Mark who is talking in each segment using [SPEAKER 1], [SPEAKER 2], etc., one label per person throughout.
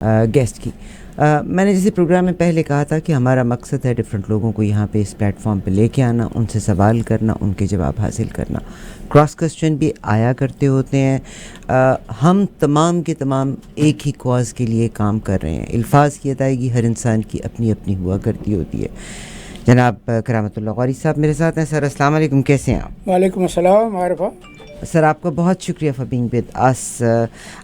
[SPEAKER 1] Guest کی. میں نے جیسے پروگرام میں پہلے کہا تھا کہ ہمارا مقصد ہے ڈفرینٹ لوگوں کو یہاں پہ اس پلیٹ فارم پہ لے کے آنا، ان سے سوال کرنا، ان کے جواب حاصل کرنا. کراس کوسچن بھی آیا کرتے ہوتے ہیں. ہم تمام کے تمام ایک ہی کاز کے لیے کام کر رہے ہیں. الفاظ کی ادائیگی ہر انسان کی اپنی اپنی ہوا کرتی ہوتی ہے. جناب کرامت اللہ غوری صاحب میرے ساتھ ہیں. سر السلام علیکم، کیسے ہیں آپ؟
[SPEAKER 2] وعلیکم السلام عارفہ.
[SPEAKER 1] سر آپ کا بہت شکریہ فار بینگ ود اس.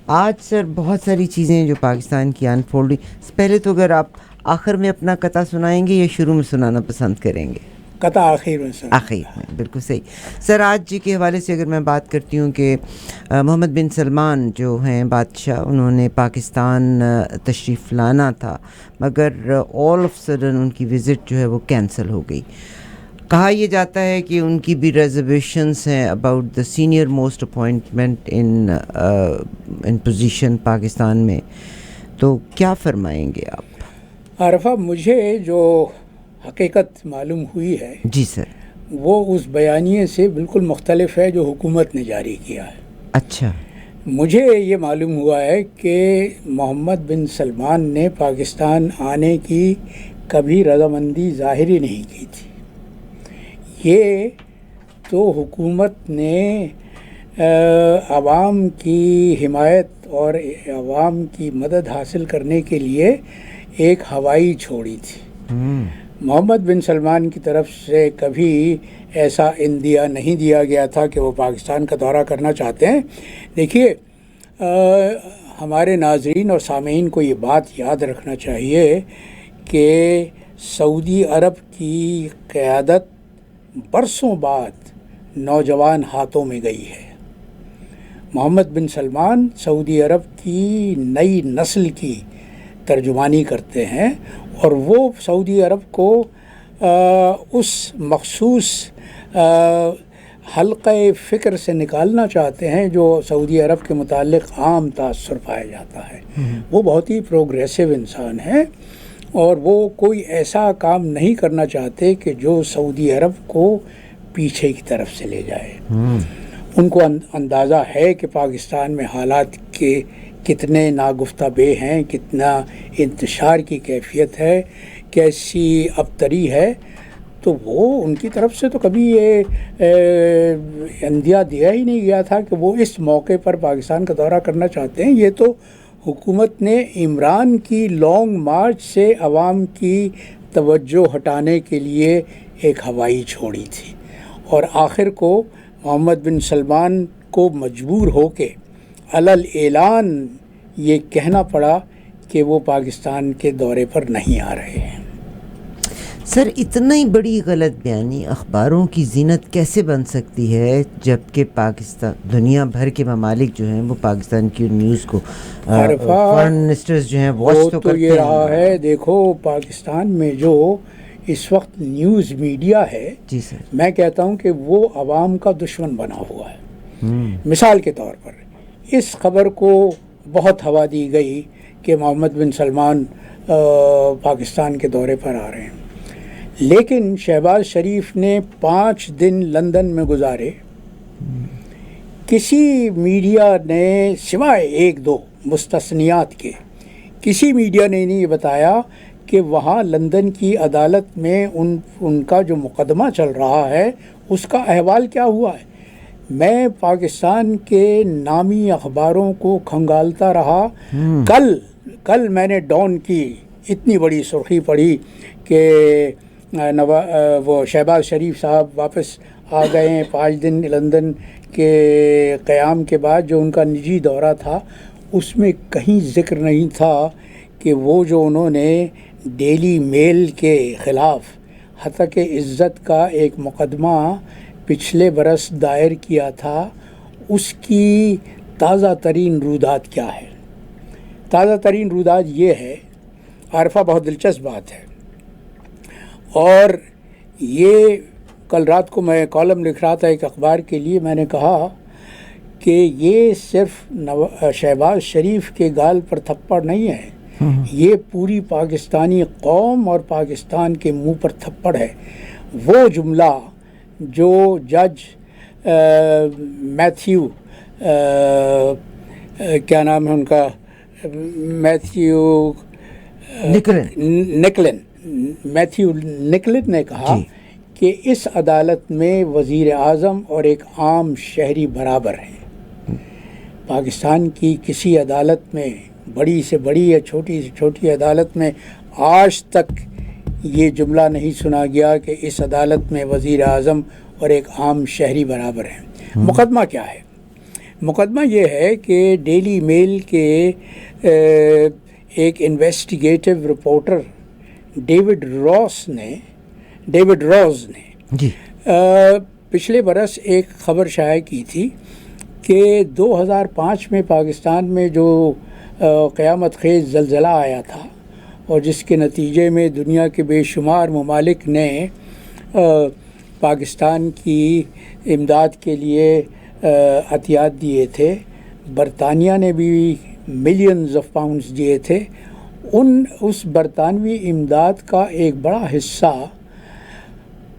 [SPEAKER 1] آج سر بہت ساری چیزیں جو پاکستان کی انفولڈنگ، پہلے تو اگر آپ آخر میں اپنا قطع سنائیں گے یا شروع میں سنانا پسند کریں گے؟
[SPEAKER 2] قطع آخر میں سن.
[SPEAKER 1] آخر میں، بالکل صحیح. سر آج کے حوالے سے اگر میں بات کرتی ہوں کہ محمد بن سلمان جو ہیں بادشاہ، انہوں نے پاکستان تشریف لانا تھا، مگر آل آف سڈن ان کی وزٹ جو ہے وہ کینسل ہو گئی. کہا یہ جاتا ہے کہ ان کی بھی ریزرویشنس ہیں about the senior most appointment in position Pakistan میں. تو کیا فرمائیں گے آپ؟
[SPEAKER 2] عارفہ، مجھے جو حقیقت معلوم ہوئی ہے
[SPEAKER 1] جی سر،
[SPEAKER 2] وہ اس بیانیے سے بالکل مختلف ہے جو حکومت نے جاری کیا ہے.
[SPEAKER 1] اچھا.
[SPEAKER 2] مجھے یہ معلوم ہوا ہے کہ محمد بن سلمان نے پاکستان آنے کی کبھی رضامندی ظاہر ہی نہیں کی تھی. یہ تو حکومت نے عوام کی حمایت اور عوام کی مدد حاصل کرنے کے لیے ایک ہوائی چھوڑی تھی. محمد بن سلمان کی طرف سے کبھی ایسا اندیا نہیں دیا گیا تھا کہ وہ پاکستان کا دورہ کرنا چاہتے ہیں. دیکھیے، ہمارے ناظرین اور سامعین کو یہ بات یاد رکھنا چاہیے کہ سعودی عرب کی قیادت برسوں بعد نوجوان ہاتھوں میں گئی ہے. محمد بن سلمان سعودی عرب کی نئی نسل کی ترجمانی کرتے ہیں، اور وہ سعودی عرب کو اس مخصوص حلقہ فکر سے نکالنا چاہتے ہیں جو سعودی عرب کے متعلق عام تاثر پایا جاتا ہے. وہ بہت ہی پروگریسو انسان ہیں، اور وہ کوئی ایسا کام نہیں کرنا چاہتے کہ جو سعودی عرب کو پیچھے کی طرف سے لے جائے. ان کو اندازہ ہے کہ پاکستان میں حالات کے کتنے ناگفتہ بے ہیں، کتنا انتشار کی کیفیت ہے، کیسی ابتری ہے. تو وہ ان کی طرف سے تو کبھی یہ اندیا دیا ہی نہیں گیا تھا کہ وہ اس موقع پر پاکستان کا دورہ کرنا چاہتے ہیں. یہ تو حکومت نے عمران کی لانگ مارچ سے عوام کی توجہ ہٹانے کے لیے ایک ہوائی چھوڑی تھی، اور آخر کو محمد بن سلمان کو مجبور ہو کے علل اعلان یہ کہنا پڑا کہ وہ پاکستان کے دورے پر نہیں آ رہے ہیں.
[SPEAKER 1] سر اتنا ہی بڑی غلط بیانی اخباروں کی زینت کیسے بن سکتی ہے جبکہ پاکستان، دنیا بھر کے ممالک جو ہیں وہ پاکستان کی نیوز کو فارن منسٹرز جو ہیں واچ تو کرتے ہیں.
[SPEAKER 2] یہ رہا ہے، دیکھو پاکستان میں جو اس وقت نیوز میڈیا ہے،
[SPEAKER 1] جی سر،
[SPEAKER 2] میں کہتا ہوں کہ وہ عوام کا دشمن بنا ہوا ہے. مثال کے طور پر اس خبر کو بہت ہوا دی گئی کہ محمد بن سلمان پاکستان کے دورے پر آ رہے ہیں، لیکن شہباز شریف نے 5 دن لندن میں گزارے. کسی میڈیا نے سوائے 1-2 مستثنیات کے، کسی میڈیا نے نہیں بتایا کہ وہاں لندن کی عدالت میں ان کا جو مقدمہ چل رہا ہے اس کا احوال کیا ہوا ہے. میں پاکستان کے نامی اخباروں کو کھنگالتا رہا. کل میں نے ڈان کی اتنی بڑی سرخی پڑھی کہ وہ شہباز شریف صاحب واپس آ گئے ہیں 5 دن لندن کے قیام کے بعد. جو ان کا نجی دورہ تھا اس میں کہیں ذکر نہیں تھا کہ وہ جو انہوں نے ڈیلی میل کے خلاف ہتک عزت کا ایک مقدمہ پچھلے برس دائر کیا تھا، اس کی تازہ ترین رودات کیا ہے. تازہ ترین رودات یہ ہے عارفہ، بہت دلچسپ بات ہے، اور یہ کل رات کو میں کالم لکھ رہا تھا ایک اخبار کے لیے. میں نے کہا کہ یہ صرف شہباز شریف کے گال پر تھپڑ نہیں ہے، یہ پوری پاکستانی قوم اور پاکستان کے منہ پر تھپڑ ہے. وہ جملہ جو جج میتھیو کیا نام ہے ان کا، میتھیو نکلن نے کہا کہ اس عدالت میں وزیر اعظم اور ایک عام شہری برابر ہیں. پاکستان کی کسی عدالت میں، بڑی سے بڑی یا چھوٹی سے چھوٹی عدالت میں آج تک یہ جملہ نہیں سنا گیا کہ اس عدالت میں وزیر اعظم اور ایک عام شہری برابر ہیں. مقدمہ کیا ہے؟ مقدمہ یہ ہے کہ ڈیلی میل کے ایک انویسٹیگیٹو رپورٹر ڈیوڈ روز نے پچھلے برس ایک خبر شائع کی تھی کہ 2005 میں پاکستان میں جو قیامت خیز زلزلہ آیا تھا اور جس کے نتیجے میں دنیا کے بے شمار ممالک نے پاکستان کی امداد کے لیے عطیات دیے تھے، برطانیہ نے بھی ملینز آف پاؤنڈز دیے تھے. اس برطانوی امداد کا ایک بڑا حصہ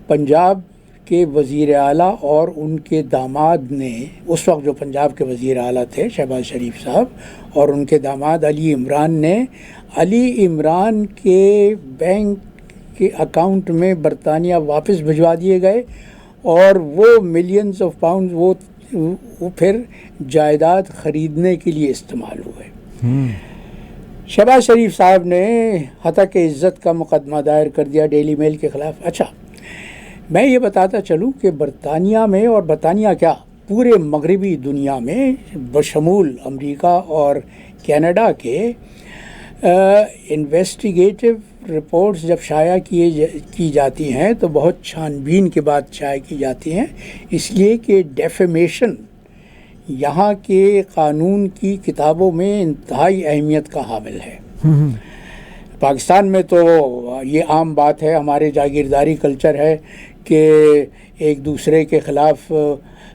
[SPEAKER 2] پنجاب کے وزیر اعلیٰ اور ان کے داماد نے، اس وقت جو پنجاب کے وزیر اعلیٰ تھے شہباز شریف صاحب، اور ان کے داماد علی عمران نے علی عمران کے بینک کے اکاؤنٹ میں برطانیہ واپس بھجوا دیے گئے اور وہ ملینز آف پاؤنڈز وہ پھر جائیداد خریدنے کے لیے استعمال ہوئے. شہباز شریف صاحب نے ہتک عزت کا مقدمہ دائر کر دیا ڈیلی میل کے خلاف. اچھا، میں یہ بتاتا چلوں کہ برطانیہ میں، اور برطانیہ کیا پورے مغربی دنیا میں بشمول امریکہ اور کینیڈا کے انویسٹیگیٹو رپورٹس جب شائع کی جاتی ہیں تو بہت چھان بین کے بعد شائع کی جاتی ہیں، اس لیے کہ ڈیفیمیشن یہاں کے قانون کی کتابوں میں انتہائی اہمیت کا حامل ہے. پاکستان میں تو یہ عام بات ہے، ہمارے جاگیرداری کلچر ہے کہ ایک دوسرے کے خلاف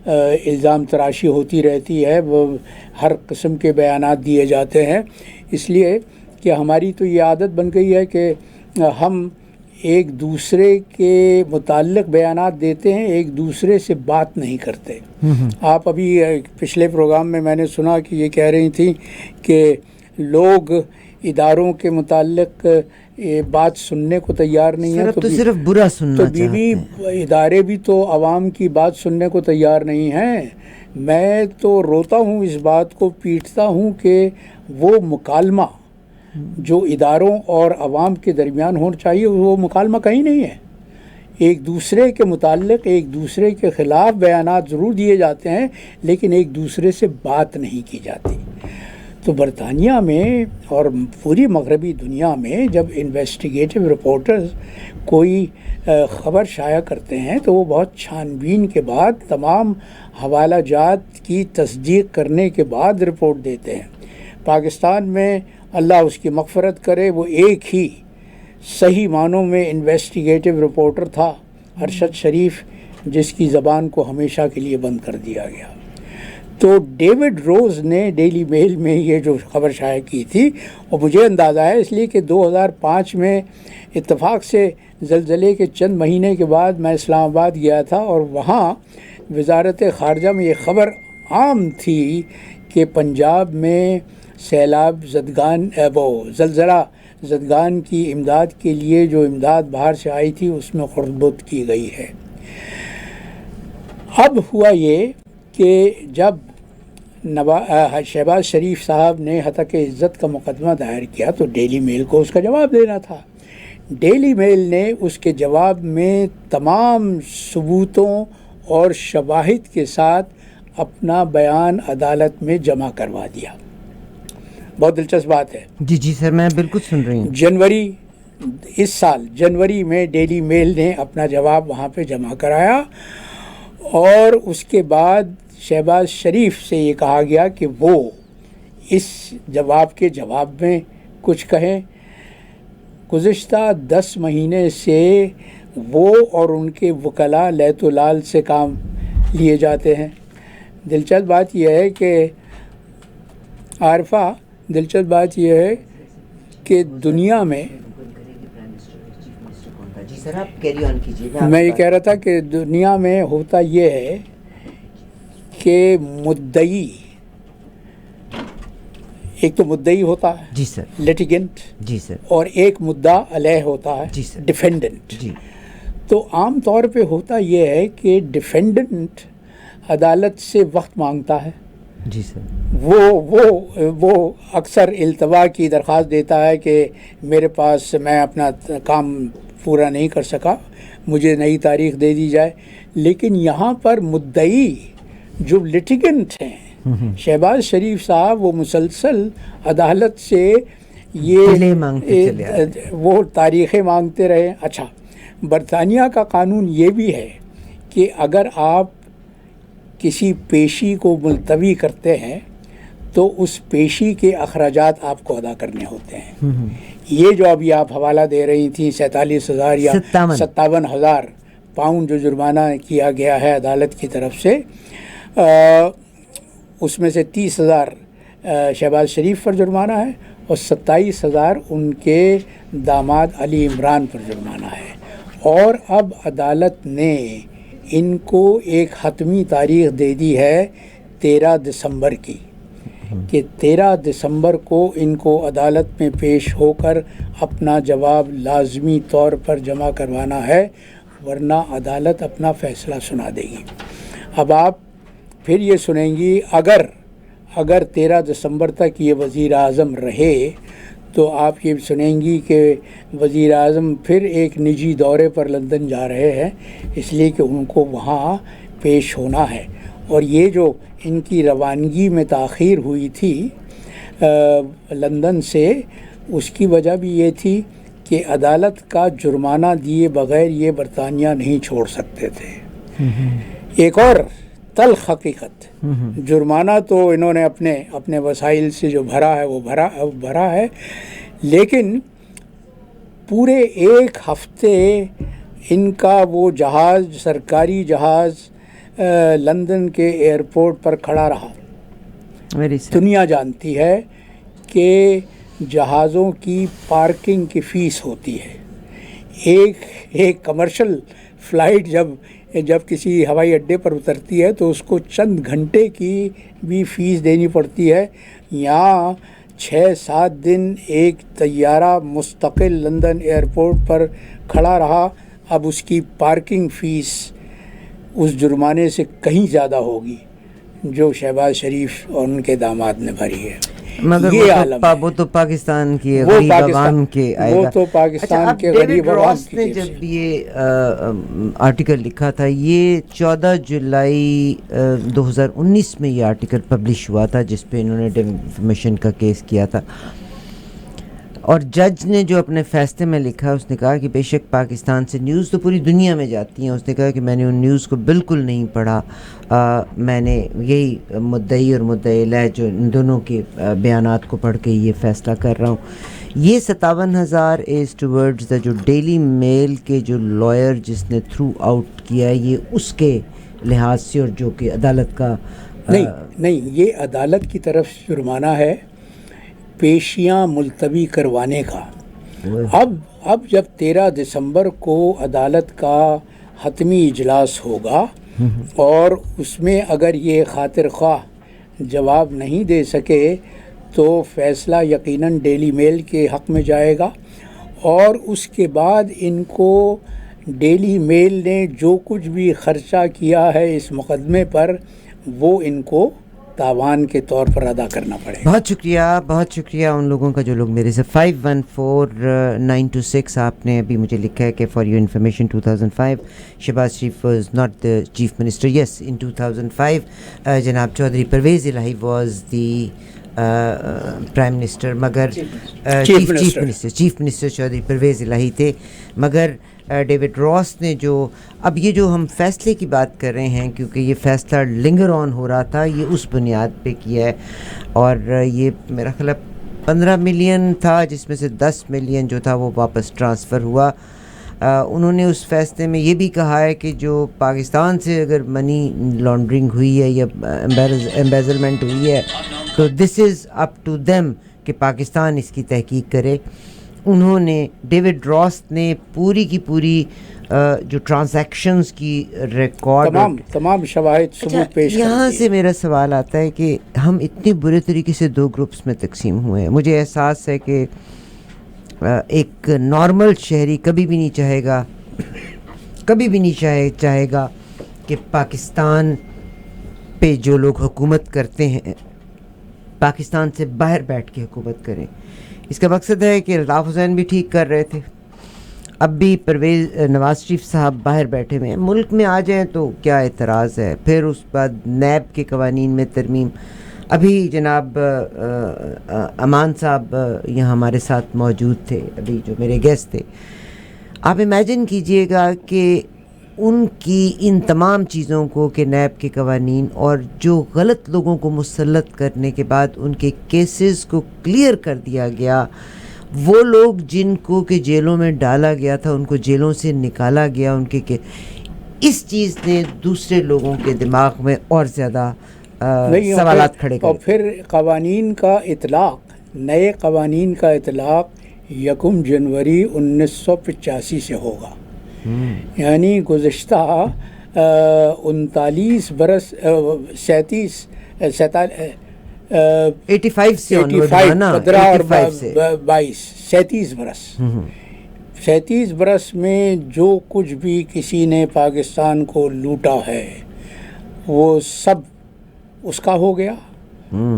[SPEAKER 2] الزام تراشی ہوتی رہتی ہے، وہ ہر قسم کے بیانات دیے جاتے ہیں، اس لیے کہ ہماری تو یہ عادت بن گئی ہے کہ ہم ایک دوسرے کے متعلق بیانات دیتے ہیں، ایک دوسرے سے بات نہیں کرتے. آپ ابھی پچھلے پروگرام میں نے سنا کہ یہ کہہ رہی تھیں کہ لوگ اداروں کے متعلق بات سننے کو تیار نہیں ہیں،
[SPEAKER 1] تو صرف برا سننا
[SPEAKER 2] چاہتے ہیں. ادارے بھی تو عوام کی بات سننے کو تیار نہیں ہیں. میں تو روتا ہوں، اس بات کو پیٹتا ہوں کہ وہ مکالمہ جو اداروں اور عوام کے درمیان ہونا چاہیے وہ مکالمہ کہیں نہیں ہے. ایک دوسرے کے متعلق ایک دوسرے کے خلاف بیانات ضرور دیے جاتے ہیں لیکن ایک دوسرے سے بات نہیں کی جاتی. تو برطانیہ میں اور پوری مغربی دنیا میں جب انویسٹیگیٹو رپورٹرز کوئی خبر شائع کرتے ہیں تو وہ بہت چھان بین کے بعد تمام حوالہ جات کی تصدیق کرنے کے بعد رپورٹ دیتے ہیں. پاکستان میں اللہ اس کی مغفرت کرے وہ ایک ہی صحیح معنوں میں انویسٹیگیٹو رپورٹر تھا، ارشد شریف، جس کی زبان کو ہمیشہ کے لیے بند کر دیا گیا. تو ڈیوڈ روز نے ڈیلی میل میں یہ جو خبر شائع کی تھی، اور مجھے اندازہ ہے اس لیے کہ 2005 میں اتفاق سے زلزلے کے چند مہینے کے بعد میں اسلام آباد گیا تھا اور وہاں وزارت خارجہ میں یہ خبر عام تھی کہ پنجاب میں سیلاب زدگان زلزلہ زدگان کی امداد کے لیے جو امداد باہر سے آئی تھی اس میں خردبد کی گئی ہے. اب ہوا یہ کہ جب شہباز شریف صاحب نے ہتک عزت کا مقدمہ دائر کیا تو ڈیلی میل کو اس کا جواب دینا تھا. ڈیلی میل نے اس کے جواب میں تمام ثبوتوں اور شواہد کے ساتھ اپنا بیان عدالت میں جمع کروا دیا. بہت دلچسپ بات ہے.
[SPEAKER 1] جی سر، میں بالکل سن رہی ہوں.
[SPEAKER 2] اس سال جنوری میں ڈیلی میل نے اپنا جواب وہاں پہ جمع کرایا اور اس کے بعد شہباز شریف سے یہ کہا گیا کہ وہ اس جواب کے جواب میں کچھ کہیں. گزشتہ 10 مہینے سے وہ اور ان کے وکلاء لیت و لال سے کام لیے جاتے ہیں. دلچسپ بات یہ ہے کہ عارفہ، دلچسپ بات یہ ہے کہ دنیا میں، میں یہ کہہ رہا تھا کہ دنیا میں ہوتا یہ ہے کہ مدعی ایک تو مدعی ہوتا ہے
[SPEAKER 1] جی سر.
[SPEAKER 2] لیٹیگنٹ،
[SPEAKER 1] جی سر.
[SPEAKER 2] اور ایک مدعا علیہ ہوتا ہے
[SPEAKER 1] جی سر.
[SPEAKER 2] ڈیفینڈنٹ.
[SPEAKER 1] جی.
[SPEAKER 2] تو عام طور پہ ہوتا یہ ہے کہ ڈیفینڈنٹ عدالت سے وقت مانگتا ہے.
[SPEAKER 1] جی سر.
[SPEAKER 2] وہ اکثر التوا کی درخواست دیتا ہے کہ میرے پاس میں اپنا کام پورا نہیں کر سکا، مجھے نئی تاریخ دے دی جائے. لیکن یہاں پر مدعی جو لٹیگنٹ ہیں، شہباز شریف صاحب، وہ مسلسل عدالت سے
[SPEAKER 1] دلے مانگتے چلے آ رہے ہیں.
[SPEAKER 2] وہ تاریخیں مانگتے رہے. اچھا، برطانیہ کا قانون یہ بھی ہے کہ اگر آپ کسی پیشی کو ملتوی کرتے ہیں تو اس پیشی کے اخراجات آپ کو ادا کرنے ہوتے ہیں. یہ جو ابھی آپ حوالہ دے رہی تھیں 47,000 یا 57,000 پاؤنڈ جو جرمانہ کیا گیا ہے عدالت کی طرف سے، اس میں سے 30,000 شہباز شریف پر جرمانہ ہے اور 27,000 ان کے داماد علی عمران پر جرمانہ ہے. اور اب عدالت نے ان کو ایک حتمی تاریخ دے دی ہے 13 دسمبر کی، کہ 13 دسمبر کو ان کو عدالت میں پیش ہو کر اپنا جواب لازمی طور پر جمع کروانا ہے، ورنہ عدالت اپنا فیصلہ سنا دے گی. اب آپ پھر یہ سنیں گی، اگر 13 دسمبر تک یہ وزیر اعظم رہے تو آپ یہ سنیں گی کہ وزیر اعظم پھر ایک نجی دورے پر لندن جا رہے ہیں، اس لیے کہ ان کو وہاں پیش ہونا ہے. اور یہ جو ان کی روانگی میں تاخیر ہوئی تھی لندن سے، اس کی وجہ بھی یہ تھی کہ عدالت کا جرمانہ دیے بغیر یہ برطانیہ نہیں چھوڑ سکتے تھے. ایک اور تلخ حقیقت، جرمانہ تو انہوں نے اپنے وسائل سے جو بھرا ہے وہ بھرا ہے، لیکن پورے ایک ہفتے ان کا وہ جہاز، سرکاری جہاز، لندن کے ایئرپورٹ پر کھڑا رہا. دنیا جانتی ہے کہ جہازوں کی پارکنگ کی فیس ہوتی ہے. ایک کمرشل فلائٹ جب کسی ہوائی اڈے پر اترتی ہے تو اس کو چند گھنٹے کی بھی فیس دینی پڑتی ہے. یہاں 6-7 دن ایک طیارہ مستقل لندن ایئرپورٹ پر کھڑا رہا. اب اس کی پارکنگ فیس اس جرمانے سے کہیں زیادہ ہوگی جو شہباز شریف اور ان کے داماد نے بھری ہے.
[SPEAKER 1] مگر وہ تو پاکستان کی غریب عوام کے آئے گا.
[SPEAKER 2] وہ تو پاکستان کے غریب عوام کی.
[SPEAKER 1] نے جب یہ آرٹیکل لکھا تھا، یہ 14 جولائی 2019 میں یہ آرٹیکل پبلش ہوا تھا جس پہ انہوں نے ڈیفیمیشن کا کیس کیا تھا. اور جج نے جو اپنے فیصلے میں لکھا، اس نے کہا کہ بے شک پاکستان سے نیوز تو پوری دنیا میں جاتی ہیں. اس نے کہا کہ میں نے ان نیوز کو بالکل نہیں پڑھا. میں نے یہی مدعی اور مدعی علیہ جو ان دونوں کے بیانات کو پڑھ کے یہ فیصلہ کر رہا ہوں. یہ 57,000 از ٹورڈز دا جو ڈیلی میل کے جو لائر جس نے تھرو آؤٹ کیا ہے، یہ اس کے لحاظ سے، اور جو کہ عدالت کا
[SPEAKER 2] نہیں، یہ عدالت کی طرف جرمانہ ہے پیشیاں ملتوی کروانے کا. اب جب 13 دسمبر کو عدالت کا حتمی اجلاس ہوگا اور اس میں اگر یہ خاطر خواہ جواب نہیں دے سکے تو فیصلہ یقیناً ڈیلی میل کے حق میں جائے گا. اور اس کے بعد ان کو ڈیلی میل نے جو کچھ بھی خرچہ کیا ہے اس مقدمے پر، وہ ان کو تاوان کے طور پر ادا کرنا پڑے گا.
[SPEAKER 1] بہت شکریہ ان لوگوں کا جو لوگ میرے سے 514926 آپ نے ابھی مجھے لکھا ہے کہ for your information 2005 Shahbaz Sharif was not the chief minister. Yes, in 2005 جناب Chaudhry Pervaiz Elahi was the prime minister, مگر چیف منسٹر چودھری پرویز الہی تھے. مگر ڈیوڈ راس نے اب یہ جو ہم فیصلے کی بات کر رہے ہیں، کیونکہ یہ فیصلہ لنگر آن ہو رہا تھا، یہ اس بنیاد پہ کیا ہے. اور یہ میرا خیال 15 ملین تھا، جس میں سے 10 ملین جو تھا وہ واپس ٹرانسفر ہوا. انہوں نے اس فیصلے میں یہ بھی کہا ہے کہ جو پاکستان سے اگر منی لانڈرنگ ہوئی ہے یا ایمبیزلمنٹ ہوئی ہے تو دس از اپ ٹو دیم کہ پاکستان اس کی تحقیق کرے. انہوں نے ڈیوڈ راس نے پوری کی پوری جو ٹرانزیکشنز کی ریکارڈ
[SPEAKER 2] تمام شواہد ثبوت پیش
[SPEAKER 1] یہاں سے میرا سوال آتا ہے کہ ہم اتنے برے طریقے سے 2 گروپس میں تقسیم ہوئے ہیں. مجھے احساس ہے کہ ایک نارمل شہری کبھی بھی نہیں چاہے گا کہ پاکستان پہ جو لوگ حکومت کرتے ہیں پاکستان سے باہر بیٹھ کے حکومت کریں. اس کا مقصد ہے کہ الطاف حسین بھی ٹھیک کر رہے تھے, اب بھی نواز شریف صاحب باہر بیٹھے ہوئے ہیں, ملک میں آ جائیں تو کیا اعتراض ہے. پھر اس بعد نیب کے قوانین میں ترمیم. ابھی جناب امان صاحب یہاں ہمارے ساتھ موجود تھے, ابھی جو میرے گیسٹ تھے. آپ امیجن کیجئے گا کہ ان کی ان تمام چیزوں کو کہ نیب کے قوانین اور جو غلط لوگوں کو مسلط کرنے کے بعد ان کے کیسز کو کلیئر کر دیا گیا, وہ لوگ جن کو کہ جیلوں میں ڈالا گیا تھا ان کو جیلوں سے نکالا گیا, ان کے اس چیز نے دوسرے لوگوں کے دماغ میں اور زیادہ سوالات کھڑے کرے.
[SPEAKER 2] اور پھر قوانین کا اطلاق, نئے قوانین کا اطلاق 1 جنوری 1985 سے ہوگا. یعنی گزشتہ 39 برس 37 برس میں جو کچھ بھی کسی نے پاکستان کو لوٹا ہے وہ سب اس کا ہو گیا,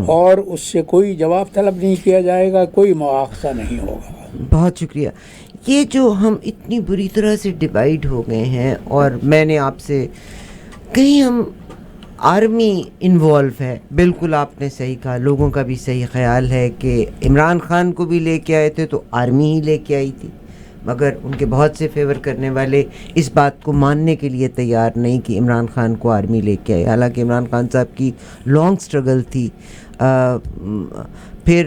[SPEAKER 2] اور اس سے کوئی جواب طلب نہیں کیا جائے گا, کوئی مواخذہ نہیں ہوگا.
[SPEAKER 1] بہت شکریہ. یہ جو ہم اتنی بری طرح سے ڈیوائیڈ ہو گئے ہیں, اور میں نے آپ سے کہیں ہم آرمی انوالو ہے, بالکل آپ نے صحیح کہا, لوگوں کا بھی صحیح خیال ہے کہ عمران خان کو بھی لے کے آئے تھے تو آرمی ہی لے کے آئی تھی, مگر ان کے بہت سے فیور کرنے والے اس بات کو ماننے کے لیے تیار نہیں کہ عمران خان کو آرمی لے کے آئے, حالانکہ عمران خان صاحب کی لانگ سٹرگل تھی. پھر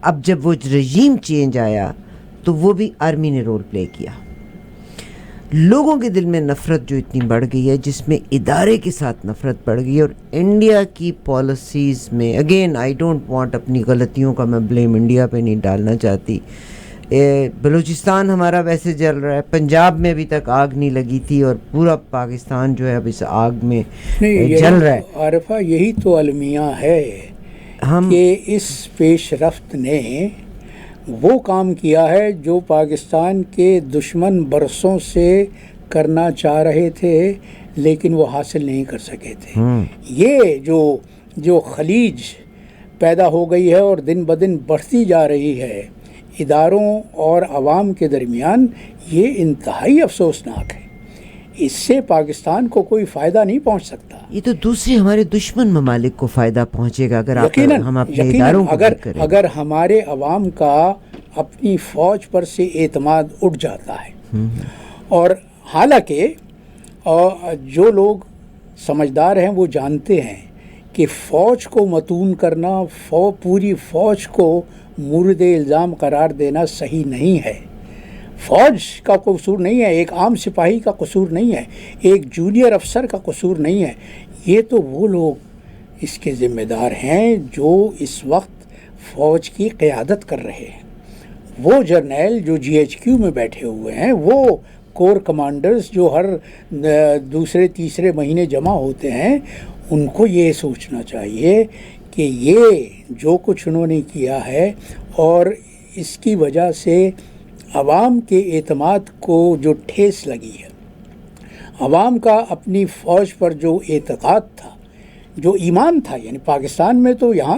[SPEAKER 1] اب جب وہ رژیم چینج آیا تو وہ بھی آرمی نے رول پلے کیا. لوگوں کے دل میں نفرت جو اتنی بڑھ گئی ہے, جس میں ادارے کے ساتھ نفرت بڑھ گئی ہے, اور انڈیا کی پالیسیز میں اگین آئی ڈونٹ وانٹ, اپنی غلطیوں کا میں بلیم انڈیا پہ نہیں ڈالنا چاہتی. بلوچستان ہمارا ویسے جل رہا ہے, پنجاب میں ابھی تک آگ نہیں لگی تھی, اور پورا پاکستان جو ہے اب اس آگ میں جل رہا ہے.
[SPEAKER 2] عارفہ یہی تو المیہ ہے کہ اس پیش رفت نے وہ کام کیا ہے جو پاکستان کے دشمن برسوں سے کرنا چاہ رہے تھے لیکن وہ حاصل نہیں کر سکے تھے. یہ جو خلیج پیدا ہو گئی ہے اور دن بدن بڑھتی جا رہی ہے اداروں اور عوام کے درمیان, یہ انتہائی افسوسناک ہے. اس سے پاکستان کو کوئی فائدہ نہیں پہنچ سکتا.
[SPEAKER 1] یہ تو دوسرے ہمارے دشمن ممالک کو فائدہ پہنچے گا اگر ہم اپنے اداروں کو کریں.
[SPEAKER 2] اگر ہمارے عوام کا اپنی فوج پر سے اعتماد اٹھ جاتا ہے, اور حالانکہ جو لوگ سمجھدار ہیں وہ جانتے ہیں کہ فوج کو متون کرنا, پوری فوج کو مورد الزام قرار دینا صحیح نہیں ہے. فوج کا قصور نہیں ہے, ایک عام سپاہی کا قصور نہیں ہے, ایک جونیئر افسر کا قصور نہیں ہے. یہ تو وہ لوگ اس کے ذمہ دار ہیں جو اس وقت فوج کی قیادت کر رہے ہیں. وہ جرنیل جو GHQ میں بیٹھے ہوئے ہیں, وہ کور کمانڈرز جو ہر دوسرے تیسرے مہینے جمع ہوتے ہیں, ان کو یہ سوچنا چاہیے کہ یہ جو کچھ انہوں نے کیا ہے اور اس کی وجہ سے عوام کے اعتماد کو جو ٹھیس لگی ہے, عوام کا اپنی فوج پر جو اعتقاد تھا, جو ایمان تھا, یعنی پاکستان میں تو یہاں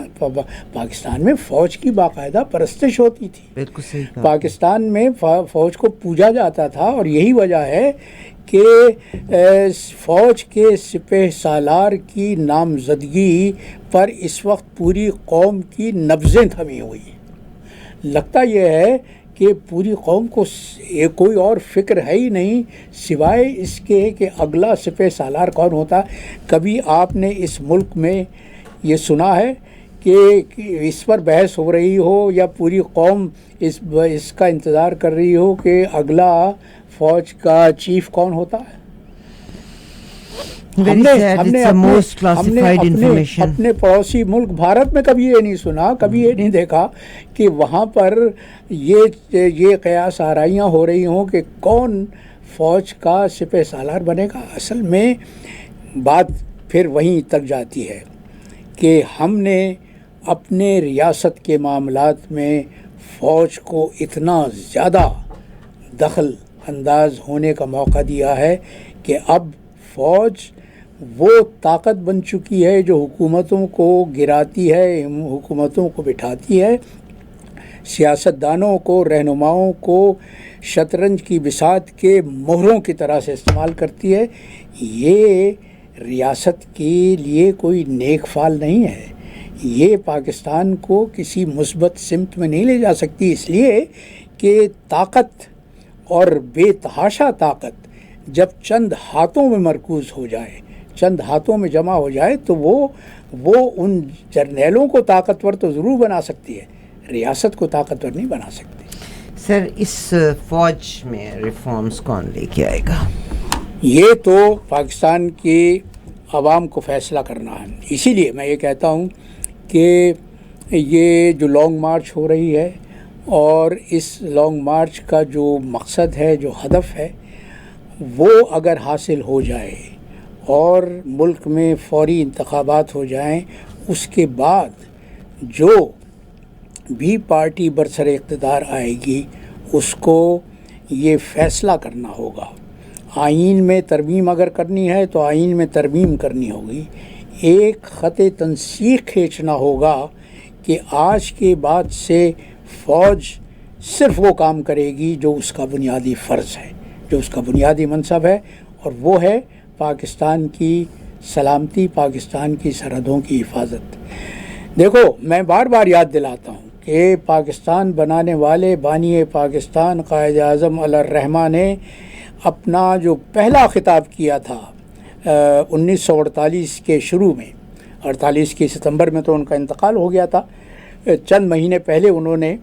[SPEAKER 2] پاکستان میں فوج کی باقاعدہ پرستش ہوتی تھی.
[SPEAKER 1] بالکل صحیح کہا.
[SPEAKER 2] پاکستان میں فوج کو پوجا جاتا تھا, اور یہی وجہ ہے کہ فوج کے سپہ سالار کی نامزدگی پر اس وقت پوری قوم کی نبضیں تھمی ہوئی ہیں. لگتا یہ ہے کہ پوری قوم کو کوئی اور فکر ہے ہی نہیں سوائے اس کے کہ اگلا سپہ سالار کون ہوتا. کبھی آپ نے اس ملک میں یہ سنا ہے کہ اس پر بحث ہو رہی ہو یا پوری قوم اس کا انتظار کر رہی ہو کہ اگلا فوج کا چیف کون ہوتا ہے؟ اپنے پڑوسی ملک بھارت میں کبھی یہ نہیں سنا, کبھی یہ نہیں دیکھا کہ وہاں پر یہ قیاس آرائیاں ہو رہی ہوں کہ کون فوج کا سپہ سالار بنے گا. اصل میں بات پھر وہیں تک جاتی ہے کہ ہم نے اپنے ریاست کے معاملات میں فوج کو اتنا زیادہ دخل انداز ہونے کا موقع دیا ہے کہ اب فوج وہ طاقت بن چکی ہے جو حکومتوں کو گراتی ہے, حکومتوں کو بٹھاتی ہے, سیاستدانوں کو, رہنماؤں کو شطرنج کی بساط کے مہروں کی طرح سے استعمال کرتی ہے. یہ ریاست کے لیے کوئی نیک فال نہیں ہے. یہ پاکستان کو کسی مثبت سمت میں نہیں لے جا سکتی, اس لیے کہ طاقت اور بے تحاشا طاقت جب چند ہاتھوں میں مرکوز ہو جائے, چند ہاتھوں میں جمع ہو جائے تو وہ ان جرنیلوں کو طاقتور تو ضرور بنا سکتی ہے, ریاست کو طاقتور نہیں بنا سکتی.
[SPEAKER 1] سر, اس فوج میں ریفارمز کون لے کے آئے گا؟
[SPEAKER 2] یہ تو پاکستان کی عوام کو فیصلہ کرنا ہے. اسی لیے میں یہ کہتا ہوں کہ یہ جو لانگ مارچ ہو رہی ہے اور اس لانگ مارچ کا جو مقصد ہے, جو ہدف ہے, وہ اگر حاصل ہو جائے اور ملک میں فوری انتخابات ہو جائیں, اس کے بعد جو بھی پارٹی برسر اقتدار آئے گی اس کو یہ فیصلہ کرنا ہوگا. آئین میں ترمیم اگر کرنی ہے تو آئین میں ترمیم کرنی ہوگی. ایک خط تنسیق کھینچنا ہوگا کہ آج کے بعد سے فوج صرف وہ کام کرے گی جو اس کا بنیادی فرض ہے, جو اس کا بنیادی منصب ہے, اور وہ ہے پاکستان کی سلامتی, پاکستان کی سرحدوں کی حفاظت. دیکھو, میں بار بار یاد دلاتا ہوں کہ پاکستان بنانے والے بانی پاکستان قائد اعظم علی الرحمٰ نے اپنا جو پہلا خطاب کیا تھا 1948 کے شروع میں, 48 کے ستمبر میں تو ان کا انتقال ہو گیا تھا, چند مہینے پہلے انہوں نے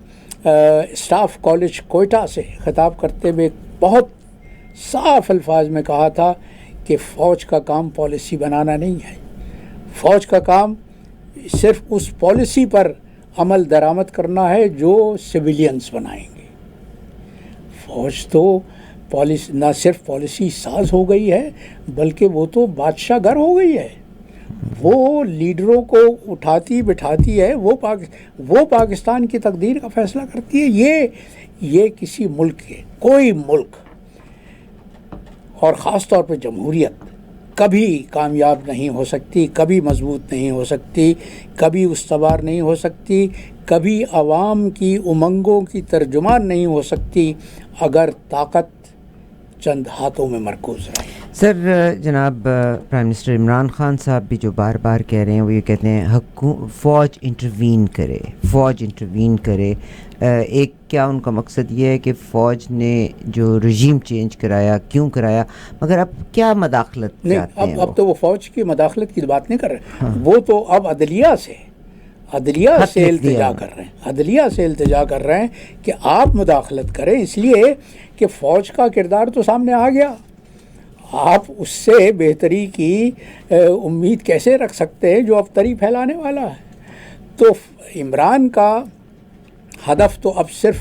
[SPEAKER 2] اسٹاف کالج کوئٹہ سے خطاب کرتے ہوئے بہت صاف الفاظ میں کہا تھا کہ فوج کا کام پالیسی بنانا نہیں ہے, فوج کا کام صرف اس پالیسی پر عمل درآمد کرنا ہے جو سویلینز بنائیں گے. فوج تو نہ صرف پالیسی ساز ہو گئی ہے بلکہ وہ تو بادشاہ گر ہو گئی ہے. وہ لیڈروں کو اٹھاتی بٹھاتی ہے, وہ پاکستان کی تقدیر کا فیصلہ کرتی ہے. یہ کسی ملک کے, کوئی ملک اور خاص طور پہ جمہوریت کبھی کامیاب نہیں ہو سکتی, کبھی مضبوط نہیں ہو سکتی, کبھی استوار نہیں ہو سکتی, کبھی عوام کی امنگوں کی ترجمان نہیں ہو سکتی اگر طاقت چند ہاتھوں میں مرکوز رہے.
[SPEAKER 1] سر, جناب پرائم منسٹر عمران خان صاحب بھی جو بار بار کہہ رہے ہیں وہ یہ کہتے ہیں فوج انٹروین کرے, فوج انٹروین کرے. ایک کیا ان کا مقصد یہ ہے کہ فوج نے جو رژیم چینج کرایا, کیوں کرایا, مگر اب کیا مداخلت چاہتے ہیں؟
[SPEAKER 2] اب تو وہ فوج کی مداخلت کی بات نہیں کر رہے, وہ تو اب عدلیہ سے التجا کر رہے ہیں, عدلیہ سے التجا کر رہے ہیں کہ آپ مداخلت کریں, اس لیے کہ فوج کا کردار تو سامنے آ گیا. آپ اس سے بہتری کی امید کیسے رکھ سکتے ہیں جو اب تری پھیلانے والا ہے؟ تو عمران کا ہدف تو اب صرف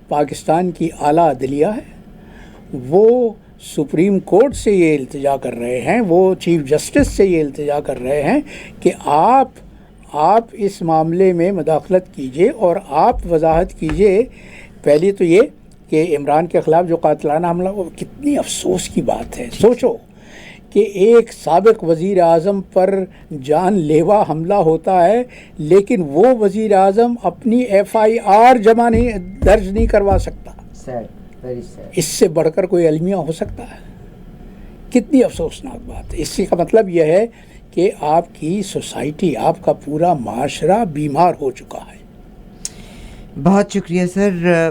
[SPEAKER 2] پاکستان کی اعلیٰ عدلیہ ہے. وہ سپریم کورٹ سے یہ التجا کر رہے ہیں, وہ چیف جسٹس سے یہ التجا کر رہے ہیں کہ آپ اس معاملے میں مداخلت کیجئے اور آپ وضاحت کیجئے. پہلی تو یہ کہ عمران کے خلاف جو قاتلانہ حملہ, وہ کتنی افسوس کی بات ہے. سوچو کہ ایک سابق وزیر اعظم پر جان لیوا حملہ ہوتا ہے لیکن وہ وزیر اعظم اپنی FIR درج نہیں کروا سکتا. اس سے بڑھ کر کوئی المیہ ہو سکتا ہے؟ کتنی افسوسناک بات ہے. اس کا مطلب یہ ہے کہ آپ کی سوسائٹی, آپ کا پورا معاشرہ بیمار ہو چکا ہے.
[SPEAKER 1] بہت شکریہ سر.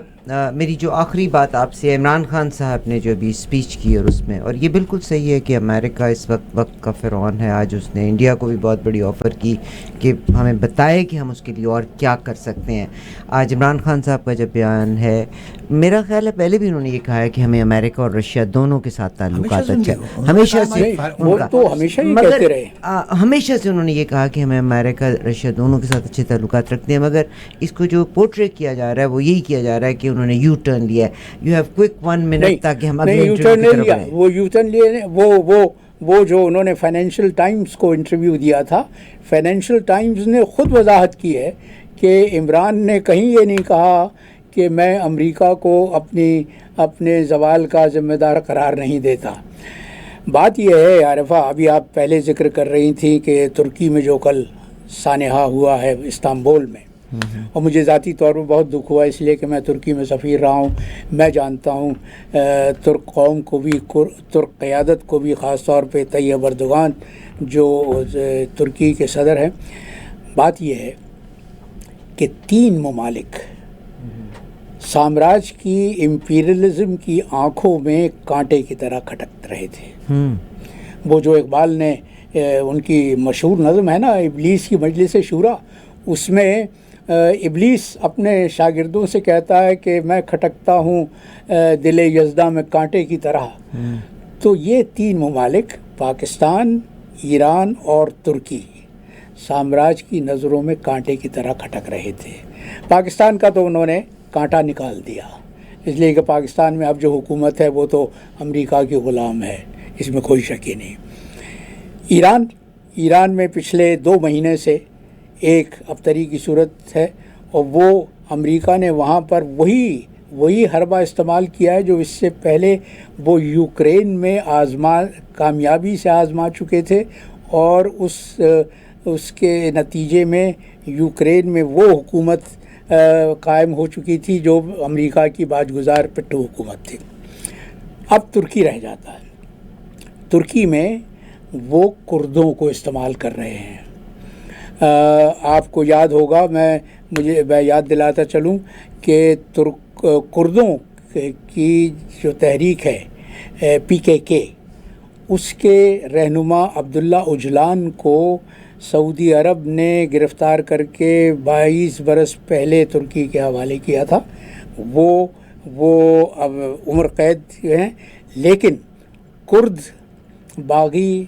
[SPEAKER 1] میری جو آخری بات آپ سے, عمران خان صاحب نے جو ابھی اسپیچ کی اور اس میں, اور یہ بالکل صحیح ہے کہ امریکہ اس وقت کا فرعون ہے. آج اس نے انڈیا کو بھی بہت بڑی آفر کی کہ ہمیں بتائے کہ ہم اس کے لیے اور کیا کر سکتے ہیں. آج عمران خان صاحب کا جب بیان ہے, میرا خیال ہے پہلے بھی انہوں نے یہ کہا ہے کہ ہمیں امریکہ اور رشیا دونوں کے ساتھ تعلقات اچھے, ہمیشہ سے, مگر ہمیشہ سے انہوں نے یہ کہا کہ ہمیں امریکہ رشیا دونوں کے ساتھ اچھے تعلقات رکھتے ہیں. مگر اس کو جو پورٹریٹ کیا جا رہا ہے وہ یہی کیا جا رہا ہے کہ انہوں نے یو ٹرن لیا ہے. یو ہیو کوئک 1 منٹ تاکہ ہم اگلے
[SPEAKER 2] یو ٹرن نہیں لیا. وہ یو ٹرن لیے وہ جو انہوں نے فائنینشیل ٹائمز کو انٹرویو دیا تھا, فائنینشیل ٹائمز نے خود وضاحت کی ہے کہ عمران نے کہیں یہ نہیں کہا کہ میں امریکہ کو اپنے زوال کا ذمہ دار قرار نہیں دیتا. بات یہ ہے عارفہ, ابھی آپ پہلے ذکر کر رہی تھیں کہ ترکی میں جو کل سانحہ ہوا ہے استنبول میں, اور مجھے ذاتی طور پر بہت دکھ ہوا اس لیے کہ میں ترکی میں سفیر رہا ہوں. میں جانتا ہوں ترک قوم کو بھی, ترک قیادت کو بھی, خاص طور پہ طیب اردوغان جو ترکی کے صدر ہیں. بات یہ ہے کہ 3 ممالک سامراج کی امپیریلزم کی آنکھوں میں کانٹے کی طرح کھٹک رہے تھے. وہ جو اقبال نے ان کی مشہور نظم ہے نا, ابلیس کی مجلس شورا, اس میں ابلیس اپنے شاگردوں سے کہتا ہے کہ میں کھٹکتا ہوں دل یزداں میں کانٹے کی طرح. تو یہ 3 ممالک پاکستان, ایران اور ترکی سامراج کی نظروں میں کانٹے کی طرح کھٹک رہے تھے. پاکستان کا تو انہوں نے کانٹا نکال دیا, اس لیے کہ پاکستان میں اب جو حکومت ہے وہ تو امریکہ کی غلام ہے, اس میں کوئی شک ہی نہیں. ایران میں پچھلے 2 مہینے سے ایک ابتری کی صورت ہے, اور وہ امریکہ نے وہاں پر وہی حربہ استعمال کیا ہے جو اس سے پہلے وہ یوکرین میں کامیابی سے آزما چکے تھے, اور اس کے نتیجے میں یوکرین میں وہ حکومت قائم ہو چکی تھی جو امریکہ کی باجگزار پٹھو حکومت تھی. اب ترکی رہ جاتا ہے. ترکی میں وہ کردوں کو استعمال کر رہے ہیں. آپ کو یاد ہوگا, مجھے یاد دلاتا چلوں کہ کردوں کی جو تحریک ہے PKK, اس کے رہنما عبداللہ اجلان کو سعودی عرب نے گرفتار کر کے 22 برس پہلے ترکی کے حوالے کیا تھا. وہ اب عمر قید ہیں, لیکن کرد باغی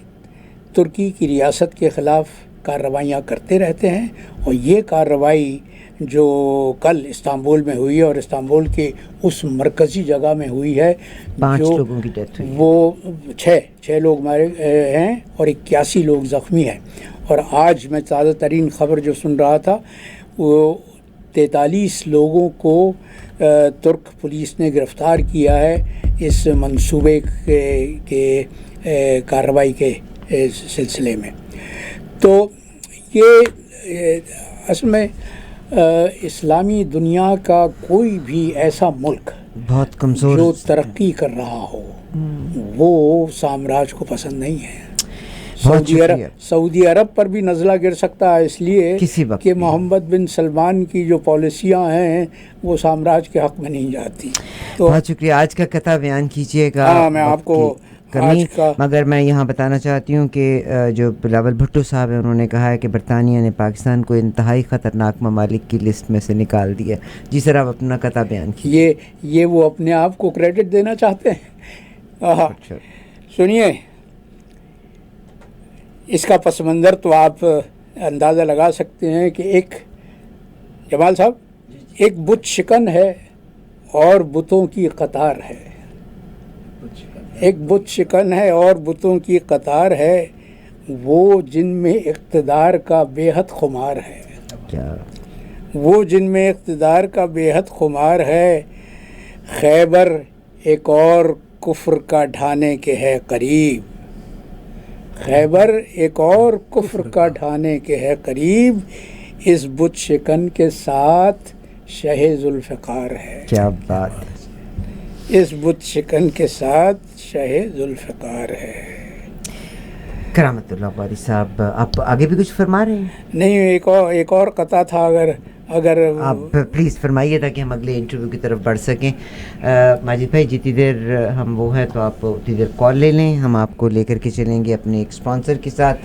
[SPEAKER 2] ترکی کی ریاست کے خلاف کارروائیاں کرتے رہتے ہیں. اور یہ کارروائی جو کل استنبول میں ہوئی ہے, اور استنبول کے اس مرکزی جگہ میں ہوئی ہے,
[SPEAKER 1] 5 لوگوں کی ڈیتھ ہوئی,
[SPEAKER 2] وہ 6 لوگ مارے ہیں اور 81 لوگ زخمی ہیں. اور آج میں تازہ ترین خبر جو سن رہا تھا, وہ 43 لوگوں کو ترک پولیس نے گرفتار کیا ہے اس منصوبے کے کارروائی کے سلسلے میں. تو یہ اصل میں اسلامی دنیا کا کوئی بھی ایسا ملک
[SPEAKER 1] بہت کمزور
[SPEAKER 2] جو ترقی کر رہا ہو وہ سامراج کو پسند نہیں ہے. سعودی عرب پر بھی نزلہ گر سکتا ہے, اس لیے کہ محمد بن سلمان کی جو پالیسیاں ہیں وہ سامراج کے حق میں نہیں جاتی. تو
[SPEAKER 1] بہت شکریہ. آج کا قطعہ بیان کیجیے گا.
[SPEAKER 2] ہاں, میں آپ کو
[SPEAKER 1] مگر میں یہاں بتانا چاہتی ہوں کہ جو بلاول بھٹو صاحب ہیں, انہوں نے کہا ہے کہ برطانیہ نے پاکستان کو انتہائی خطرناک ممالک کی لسٹ میں سے نکال دیا. جی سر, آپ اپنا قطعہ بیان کیجیے.
[SPEAKER 2] یہ وہ اپنے آپ کو کریڈٹ دینا چاہتے ہیں. سنیے, اس کا پس منظر تو آپ اندازہ لگا سکتے ہیں کہ ایک جمال صاحب, ایک بت شکن ہے اور بتوں کی قطار ہے. ایک بت شکن ہے اور بتوں کی قطار ہے, وہ جن میں اقتدار کا بے حد خمار ہے. وہ جن میں اقتدار کا بے حد خمار ہے. خیبر ایک اور کفر کا ڈھانے کے ہے قریب. خیبر ایک اور کفر کا ڈھانے کے ہے قریب. اس بت شکن کے ساتھ شہ ذوالفقار ہے.
[SPEAKER 1] کیا بات ہے.
[SPEAKER 2] اس بت شکن کے ساتھ شہ ذوالفقار ہے.
[SPEAKER 1] کرامت اللہ قاری صاحب, آپ آگے بھی کچھ فرما رہے ہیں؟
[SPEAKER 2] نہیں, ایک اور قطعہ تھا, اگر
[SPEAKER 1] آپ پلیز فرمائیے تاکہ ہم اگلے انٹرویو کی طرف بڑھ سکیں. ماجد بھائی, جتنی دیر ہم وہ ہے تو آپ اتنی دیر کال لے لیں, ہم آپ کو لے کر کے چلیں گے اپنے ایک اسپانسر کے ساتھ.